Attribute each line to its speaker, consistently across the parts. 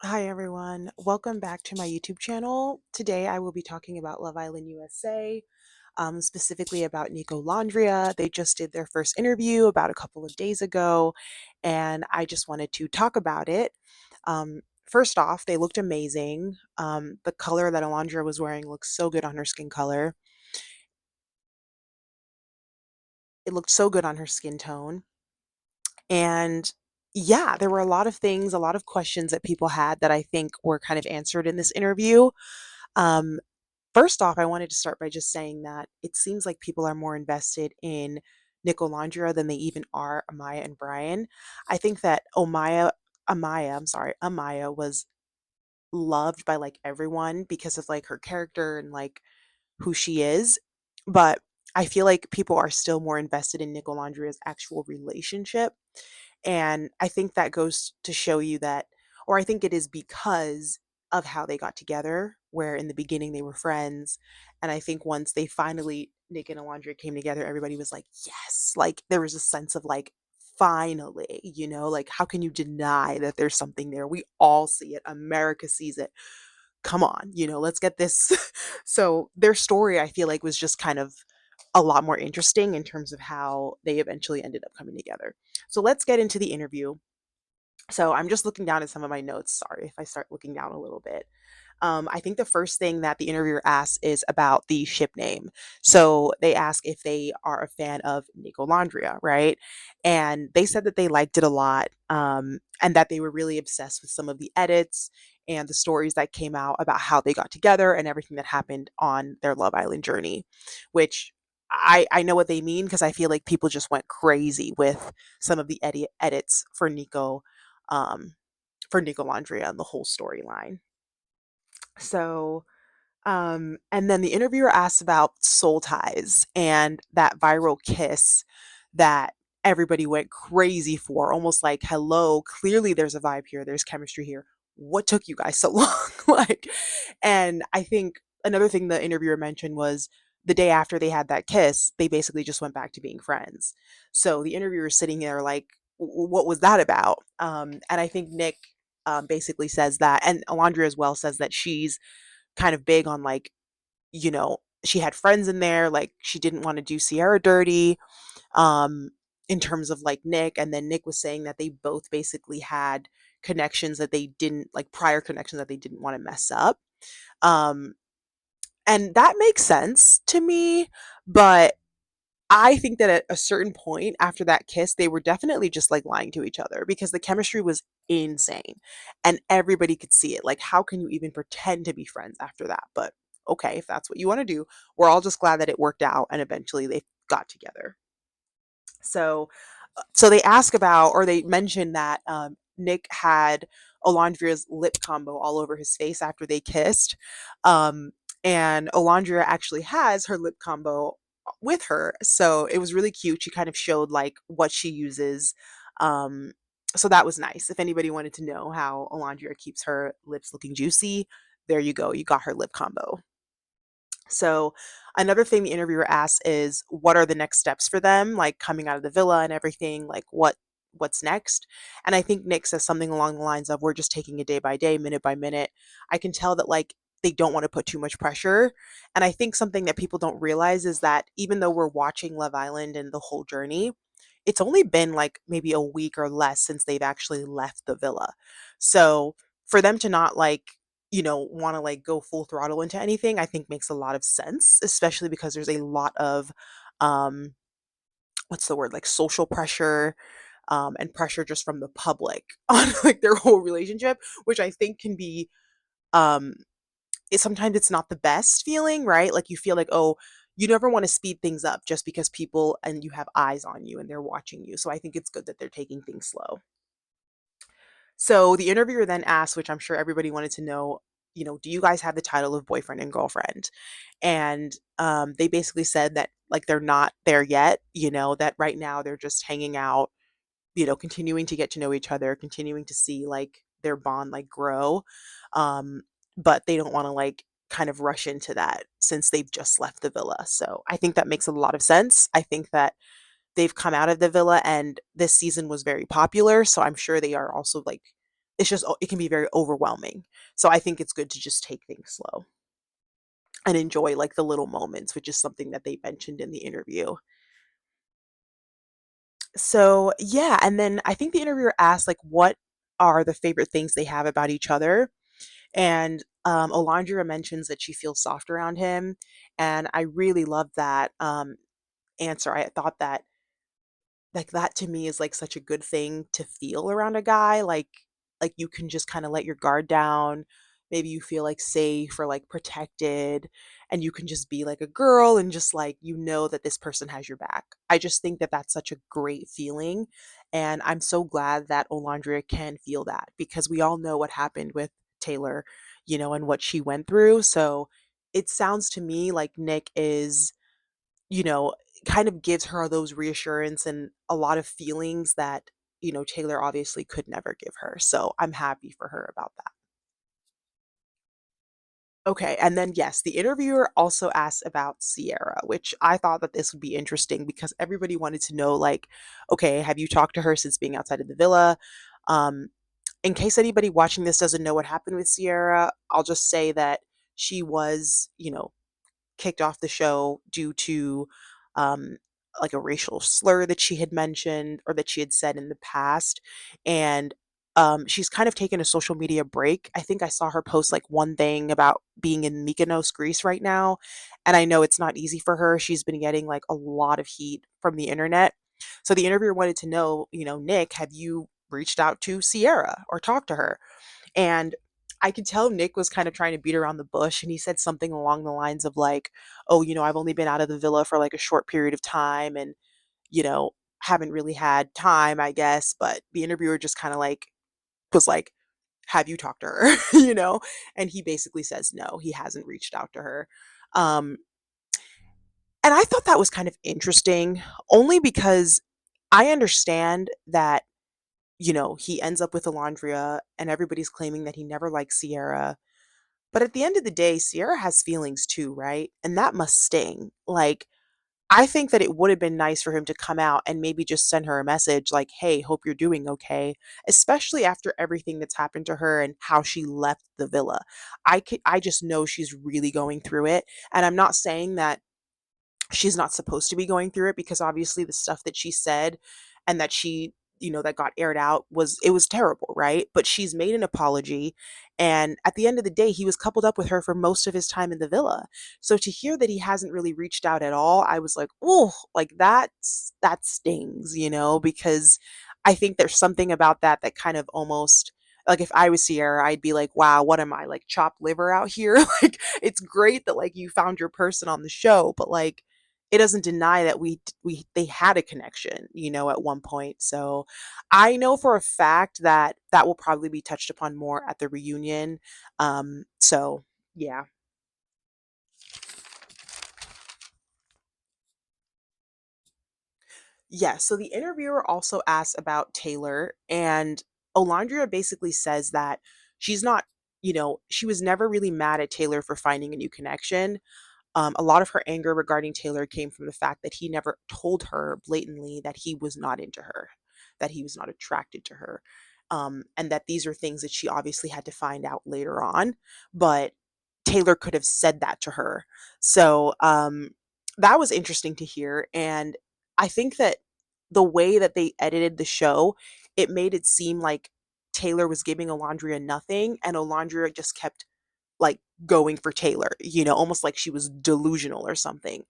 Speaker 1: Hi everyone, welcome back to my YouTube channel. Today I will be talking about Love Island USA, specifically about Nicolandria. They just did their first interview about a couple of days ago, and I just wanted to talk about it. First off, they looked amazing. The color that Alondra was wearing looks so good on her skin color. It looked so good on her skin tone. And yeah, there were a lot of things, a lot of questions that people had that I think were kind of answered in this interview. Um, First off, I wanted to start by just saying that it seems like people are more invested in Nicolandria than they even are Amaya and Brian. I think that Amaya was loved by like everyone because of like her character and like who she is. But I feel like people are still more invested in Nicolandria's actual relationship. And I think that goes to show you that, or I think it is because of how they got together, where in the beginning they were friends. And I think once they finally, Nick and Alondra came together, everybody was like, yes, like there was a sense of like, finally, like how can you deny that there's something there? We all see it. America sees it. Come on, let's get this. So their story, I feel like, was just kind of a lot more interesting in terms of how they eventually ended up coming together. So let's get into the interview. So I'm just looking down at some of my notes. Sorry if I start looking down a little bit. I think the first thing that the interviewer asks is about the ship name. So they ask if they are a fan of Nicolandria, right? And they said that they liked it a lot, and that they were really obsessed with some of the edits and the stories that came out about how they got together and everything that happened on their Love Island journey, which I know what they mean because I feel like people just went crazy with some of the edits um, for Nicolandria and the whole storyline. So, and then the interviewer asked about soul ties and that viral kiss that everybody went crazy for, almost like, hello, clearly there's a vibe here, there's chemistry here. What took you guys so long? Like, and I think another thing the interviewer mentioned was the day after they had that kiss, they basically just went back to being friends. So the interviewer is sitting there like, what was that about? And I think Nick basically says that, and Alondra as well says that she's kind of big on like, she had friends in there, like she didn't want to do Sierra dirty, um, in terms of like Nick. And then Nick was saying that they both basically had connections that they didn't like prior connections that they didn't want to mess up. Um, and that makes sense to me, but I think that at a certain point after that kiss, they were definitely just like lying to each other because the chemistry was insane and everybody could see it. Like, how can you even pretend to be friends after that? But okay, if that's what you want to do, we're all just glad that it worked out and eventually they got together. So they ask about, or they mention that Nick had Alondria's lip combo all over his face after they kissed. Um, and Alondria actually has her lip combo with her. So it was really cute. She kind of showed like what she uses. Um, so that was nice. If anybody wanted to know how Alondria keeps her lips looking juicy, there you go. You got her lip combo. So another thing the interviewer asks is what are the next steps for them, like coming out of the villa and everything, like what's next? And I think Nick says something along the lines of we're just taking it day by day, minute by minute. I can tell that like they don't want to put too much pressure. And I think something that people don't realize is that even though we're watching Love Island and the whole journey, it's only been like maybe a week or less since they've actually left the villa. So for them to not like want to like go full throttle into anything, I think makes a lot of sense, especially because there's a lot of um what's the word, like social pressure, and pressure just from the public on like their whole relationship, which I think can be um sometimes it's not the best feeling, right? Like you feel like, oh, you never want to speed things up just because people and you have eyes on you and they're watching you. So I think it's good that they're taking things slow. So the interviewer then asked, which I'm sure everybody wanted to know, do you guys have the title of boyfriend and girlfriend? And they basically said that like they're not there yet, that right now they're just hanging out, continuing to get to know each other, continuing to see like their bond like grow. Um, but they don't want to like kind of rush into that since they've just left the villa. So I think that makes a lot of sense. I think that they've come out of the villa and this season was very popular. So I'm sure they are also like it's just it can be very overwhelming. So I think it's good to just take things slow and enjoy like the little moments, which is something that they mentioned in the interview. So, yeah, and then I think the interviewer asked like what are the favorite things they have about each other. And Olandra mentions that she feels soft around him. And I really loved that answer. I thought that like, that to me is, like, such a good thing to feel around a guy, like, you can just kinda let your guard down, maybe you feel, like, safe or, like, protected, and you can just be like a girl and just, like, you know that this person has your back. I just think that that's such a great feeling, and I'm so glad that Olandria can feel that because we all know what happened with Taylor, and what she went through, so it sounds to me like Nick is you know, kind of gives her those reassurance and a lot of feelings that, Taylor obviously could never give her. So I'm happy for her about that. Okay, and then yes, the interviewer also asked about Sierra, which I thought that this would be interesting because everybody wanted to know, like, okay, have you talked to her since being outside of the villa? Um, in case anybody watching this doesn't know what happened with Sierra, I'll just say that she was, kicked off the show due to um, like a racial slur that she had mentioned or that she had said in the past. And she's kind of taken a social media break. I think I saw her post like one thing about being in Mykonos, Greece right now. And I know it's not easy for her. She's been getting like a lot of heat from the internet. So the interviewer wanted to know, Nick, have you reached out to Sierra or talked to her? And I could tell Nick was kind of trying to beat around the bush, and he said something along the lines of like, "Oh, I've only been out of the villa for like a short period of time and, you know, haven't really had time, I guess." But the interviewer just kind of like was like, "Have you talked to her?" And he basically says no, he hasn't reached out to her. Um and I thought that was kind of interesting only because I understand that he ends up with Alondria and everybody's claiming that he never liked Sierra. But at the end of the day, Sierra has feelings too, right? And that must sting. Like, I think that it would have been nice for him to come out and maybe just send her a message like, hey, hope you're doing okay, especially after everything that's happened to her and how she left the villa. I just know she's really going through it. And I'm not saying that she's not supposed to be going through it because obviously the stuff that she said and that she that got aired out was terrible, right? But she's made an apology, and at the end of the day he was coupled up with her for most of his time in the villa. So to hear that he hasn't really reached out at all, I was like, oh, like that stings, because I think there's something about that that kind of almost, like, if I was Sierra, I'd be like, wow, what am I, like, chopped liver out here? Like, it's great that like you found your person on the show, but like it doesn't deny that they had a connection, at one point. So I know for a fact that that will probably be touched upon more at the reunion. So yeah. Yeah, so the interviewer also asks about Taylor, and Olandria basically says that she's not, she was never really mad at Taylor for finding a new connection. A lot of her anger regarding Taylor came from the fact that he never told her blatantly that he was not into her, that he was not attracted to her, and that these are things that she obviously had to find out later on. But Taylor could have said that to her. So that was interesting to hear. And I think that the way that they edited the show, it made it seem like Taylor was giving Alondria nothing, and Alondria just kept like going for Taylor, almost like she was delusional or something.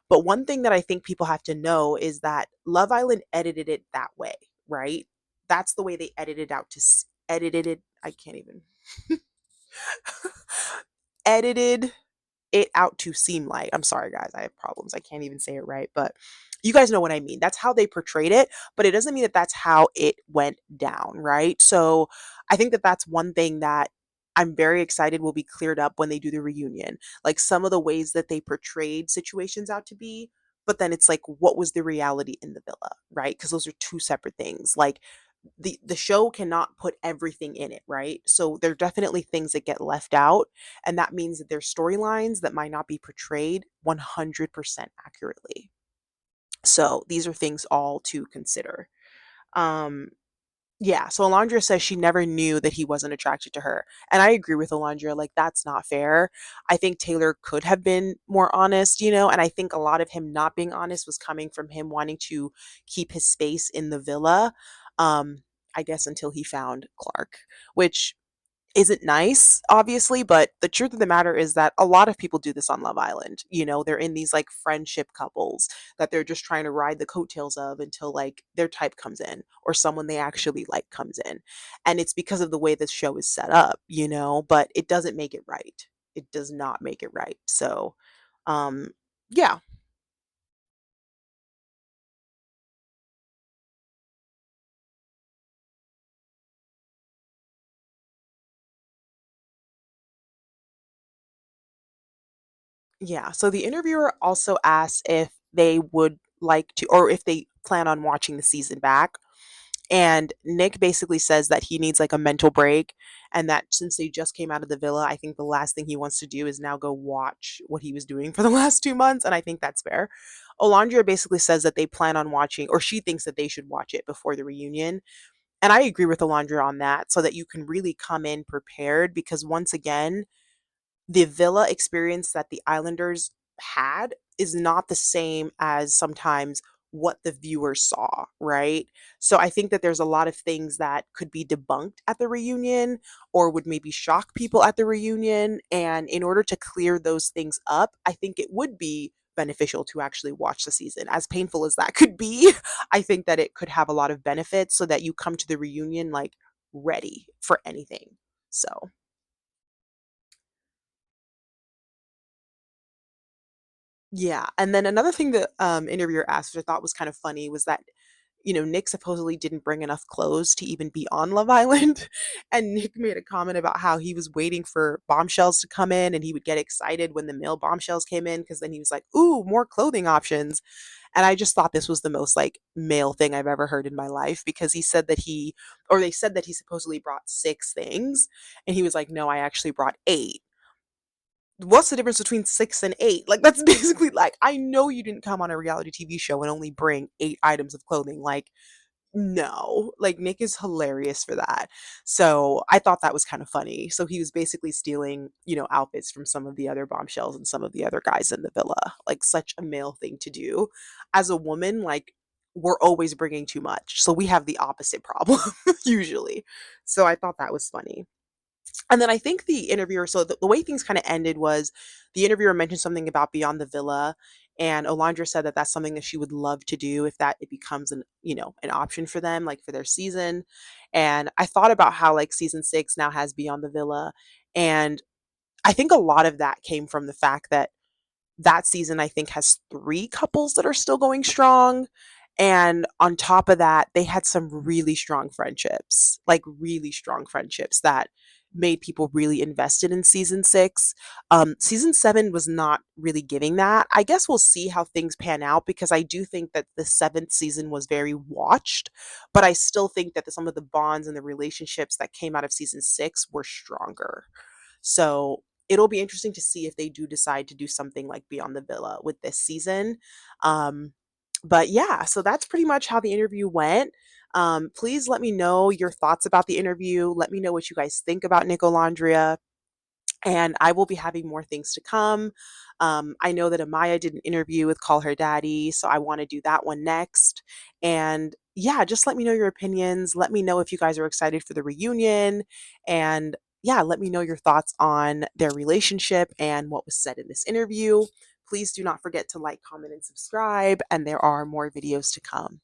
Speaker 1: But one thing that I think people have to know is that Love Island edited it that way, right? That's the way they edited it. I can't even edited it out to seem like, I'm sorry guys, I have problems. I can't even say it right, but you guys know what I mean. That's how they portrayed it, but it doesn't mean that that's how it went down, right? So I think that that's one thing that I'm very excited will be cleared up when they do the reunion. Like some of the ways that they portrayed situations out to be, but then it's like what was the reality in the villa, right? Because those are two separate things. Like the show cannot put everything in it, right? So there are definitely things that get left out, and that means that there's storylines that might not be portrayed 100% accurately. So these are things all to consider. Um Yeah, so Alondra says she never knew that he wasn't attracted to her. And I agree with Alondra, like, that's not fair. I think Taylor could have been more honest, and I think a lot of him not being honest was coming from him wanting to keep his space in the villa. Um, I guess until he found Clark, which isn't nice, obviously, but the truth of the matter is that a lot of people do this on Love Island. They're in these like friendship couples that they're just trying to ride the coattails of until like their type comes in or someone they actually like comes in. And it's because of the way this show is set up, but it doesn't make it right. It does not make it right. So, um, yeah, yeah. So the interviewer also asked if they would like to, or if they plan on watching the season back. And Nick basically says that he needs like a mental break and that since they just came out of the villa, I think the last thing he wants to do is now go watch what he was doing for the last 2 months. And I think that's fair. Olandria basically says that they plan on watching, or she thinks that they should watch it before the reunion. And I agree with Olandria on that so that you can really come in prepared because once again, the villa experience that the Islanders had is not the same as sometimes what the viewers saw, right? So I think that there's a lot of things that could be debunked at the reunion or would maybe shock people at the reunion. And in order to clear those things up, I think it would be beneficial to actually watch the season. As painful as that could be, I think that it could have a lot of benefits so that you come to the reunion like ready for anything. So, yeah, and then another thing that, interviewer asked, which I thought was kind of funny, was that, Nick supposedly didn't bring enough clothes to even be on Love Island, and Nick made a comment about how he was waiting for bombshells to come in, and he would get excited when the male bombshells came in, because then he was like, "Ooh, more clothing options," and I just thought this was the most, like, male thing I've ever heard in my life, because he said that they said that he supposedly brought 6 things, and he was like, "No, I actually brought 8." What's the difference between 6 and 8? Like, that's basically like, I know you didn't come on a reality TV show and only bring 8 items of clothing. Like, no. Like, Nick is hilarious for that. So, I thought that was kind of funny. So, he was basically stealing, outfits from some of the other bombshells and some of the other guys in the villa. Like, such a male thing to do. As a woman, like, we're always bringing too much. So, we have the opposite problem usually. So, I thought that was funny. And then I think the interviewer, so the way things kind of ended was the interviewer mentioned something about Beyond the Villa, and Olandra said that that's something that she would love to do if that it becomes an option for them, like for their season. And I thought about how like season 6 now has Beyond the Villa, and I think a lot of that came from the fact that that season I think has 3 couples that are still going strong, and on top of that, they had some really strong friendships, like really strong friendships that made people really invested in season 6. Season 7 was not really giving that. I guess we'll see how things pan out because I do think that the 7th season was very watched, but I still think that some of the bonds and the relationships that came out of season 6 were stronger. So it'll be interesting to see if they do decide to do something like Beyond the Villa with this season. Um, but yeah, so that's pretty much how the interview went. Please let me know your thoughts about the interview. Let me know what you guys think about Nicolandria, and I will be having more things to come. I know that Amaya did an interview with Call Her Daddy, so I want to do that one next. And yeah, just let me know your opinions. Let me know if you guys are excited for the reunion. And yeah, let me know your thoughts on their relationship and what was said in this interview. Please do not forget to like, comment, and subscribe. And there are more videos to come.